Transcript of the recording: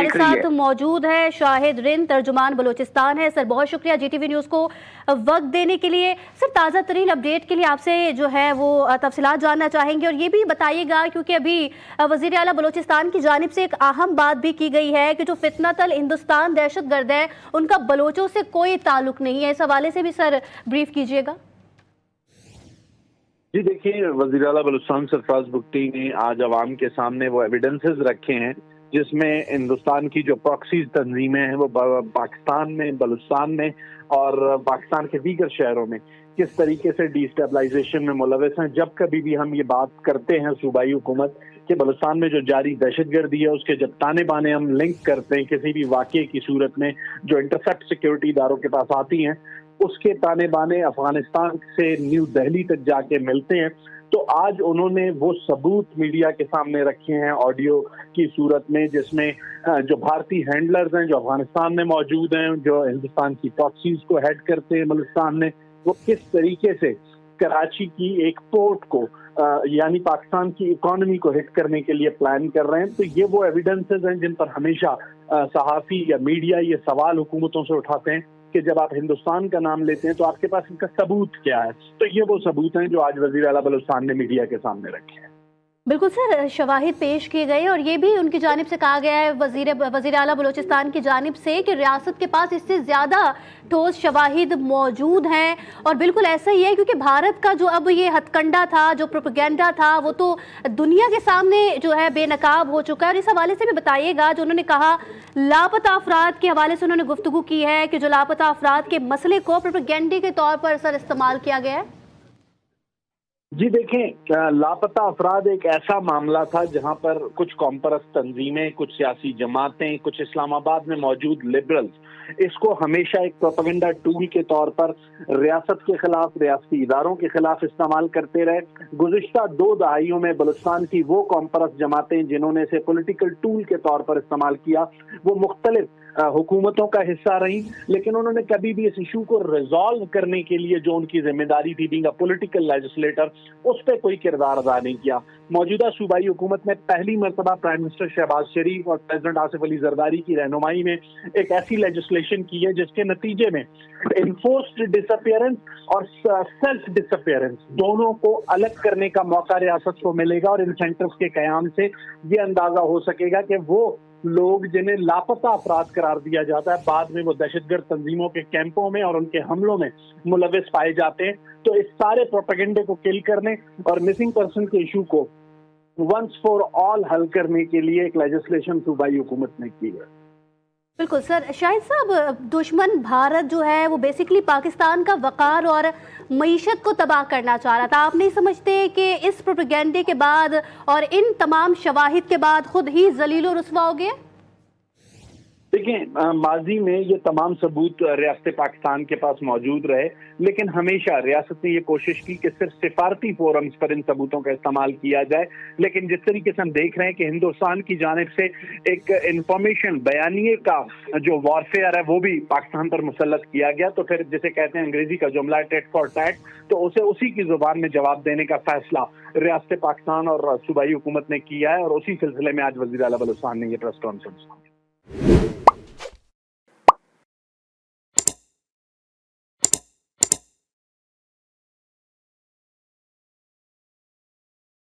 हमारे साथ मौजूद है शाहिद रिन, तर्जुमान बलोचिस्तान है। सर बहुत शुक्रिया GTV न्यूज़ को वक्त देने के लिए। सर ताज़ा तरीन अपडेट के लिए आपसे जो है वो तफसीलात जानना चाहेंगे, और ये भी बताइएगा क्योंकि अभी वज़ीर आला बलोचिस्तान की जानिब से एक अहम बात भी की गई है कि जो फितनतल हिंदुस्तान दहशतगर्द है उनका बलोचों से कोई ताल्लुक नहीं है। इस हवाले से भी सर ब्रीफ कीजिएगा। जी देखिए, वज़ीर आला बलूचिस्तान सरफराज बुगटी ने आज अवाम के सामने वो एविडेंसेस रखे हैं जिसमें हिंदुस्तान की जो प्रॉक्सीज तंजीमें हैं वो पाकिस्तान में, बलूचिस्तान में और पाकिस्तान के दीगर शहरों में किस तरीके से डिस्टेबलाइजेशन में मुलविस हैं। जब कभी भी हम ये बात करते हैं सूबाई हुकूमत कि बलूचिस्तान में जो जारी दहशतगर्दी है उसके जब ताने बाने हम लिंक करते हैं किसी भी वाक़े की सूरत में जो इंटरसेप्ट सिक्योरिटी इदारों के पास आती हैं, उसके ताने बाने अफगानिस्तान से न्यू दिल्ली तक जाके मिलते हैं। तो आज उन्होंने वो सबूत मीडिया के सामने रखे हैं ऑडियो की सूरत में, जिसमें जो भारतीय हैंडलर्स हैं जो अफगानिस्तान में मौजूद हैं, जो हिंदुस्तान की प्रॉक्सीज को हेड करते हैं बलूचिस्तान में, वो किस तरीके से कराची की एक पोर्ट को यानी पाकिस्तान की इकोनॉमी को हिट करने के लिए प्लान कर रहे हैं। तो ये वो एविडेंसेस हैं जिन पर हमेशा सहाफ़ी या मीडिया ये सवाल हुकूमतों से उठाते हैं कि जब आप हिंदुस्तान का नाम लेते हैं तो आपके पास इनका सबूत क्या है। तो ये वो सबूत हैं जो आज वज़ीर आला बलूचिस्तान ने मीडिया के सामने रखे हैं। बिल्कुल सर, शवाहिद पेश किए गए और ये भी उनकी जानिब से कहा गया है वज़ीर आला बलूचिस्तान की जानिब से कि रियासत के पास इससे ज़्यादा ठोस शवाहिद मौजूद हैं। और बिल्कुल ऐसा ही है क्योंकि भारत का जो अब ये हथकंडा था, जो प्रोपेगेंडा था, वो तो दुनिया के सामने जो है बेनकाब हो चुका है। और इस हवाले से भी बताइएगा जो उन्होंने कहा लापता अफराद के हवाले से उन्होंने गुफ्तगू की है कि जो लापता अफराद के मसले को प्रोपेगेंडे के तौर पर सर इस्तेमाल किया गया है। जी देखें, लापता अफराद एक ऐसा मामला था जहां पर कुछ कॉमपरस्त तंजीमें, कुछ सियासी जमातें, कुछ इस्लामाबाद में मौजूद लिबरल्स इसको हमेशा एक प्रोपेगेंडा टूल के तौर पर रियासत के खिलाफ, रियासती इदारों के खिलाफ इस्तेमाल करते रहे। गुज़िश्ता 2 दहाइयों में बलूचिस्तान की वो कॉमपरस्त जमातें जिन्होंने इसे पॉलिटिकल टूल के तौर पर इस्तेमाल किया वो मुख्तलिफ हुकूमतों का हिस्सा रही, लेकिन उन्होंने कभी भी इस इशू को रिजॉल्व करने के लिए जो उनकी जिम्मेदारी थी बीइंग अ पॉलिटिकल लेजिस्लेटर, उस पर कोई किरदार अदा नहीं किया। मौजूदा सूबाई हुकूमत में पहली मरतबा प्राइम मिनिस्टर शहबाज शरीफ और प्रेसिडेंट आसिफ अली जरदारी की रहनुमाई में एक ऐसी लेजिस्लेशन की है जिसके नतीजे में इन्फोर्स्ड डिसअपियरेंस और सेल्फ डिसअपियरेंस दोनों को अलग करने का मौका रियासत को मिलेगा। और इन सेंटर्स के कयाम से ये अंदाजा हो सकेगा कि वो लोग जिन्हें लापता अफराद करार दिया जाता है बाद में वो दहशतगर्द तंजीमों के कैंपों में और उनके हमलों में मुलविस पाए जाते हैं। तो इस सारे प्रोपेगेंडे को किल करने और मिसिंग पर्सन के इशू को वंस फॉर ऑल हल करने के लिए एक लेजिस्लेशन सूबाई हुकूमत ने की है। बिल्कुल सर। शाहिद साहब, दुश्मन भारत जो है वो बेसिकली पाकिस्तान का वक़ार और मईशत को तबाह करना चाह रहा था। आप नहीं समझते कि इस प्रोपेगेंडे के बाद और इन तमाम शवाहिद के बाद खुद ही जलील और रुस्वा हो गए? देखिए, माजी में ये तमाम सबूत रियासत पाकिस्तान के पास मौजूद रहे, लेकिन हमेशा रियासत ने ये कोशिश की कि सिर्फ सिफारती फोरम्स पर इन सबूतों का इस्तेमाल किया जाए। लेकिन जिस तरीके से हम देख रहे हैं कि हिंदुस्तान की जानिब से एक इंफॉर्मेशन बयानिए का जो वॉरफेयर है वो भी पाकिस्तान पर मुसल्लत किया गया, तो फिर जिसे कहते हैं अंग्रेजी का जुमला टेट फॉर टैट, तो उसे उसी की जुबान में जवाब देने का फैसला रियासत पाकिस्तान और सूबाई हुकूमत ने किया है। और उसी सिलसिले में आज वज़ीर आला बलूचिस्तान ने ये प्रेस कॉन्फ्रेंस की।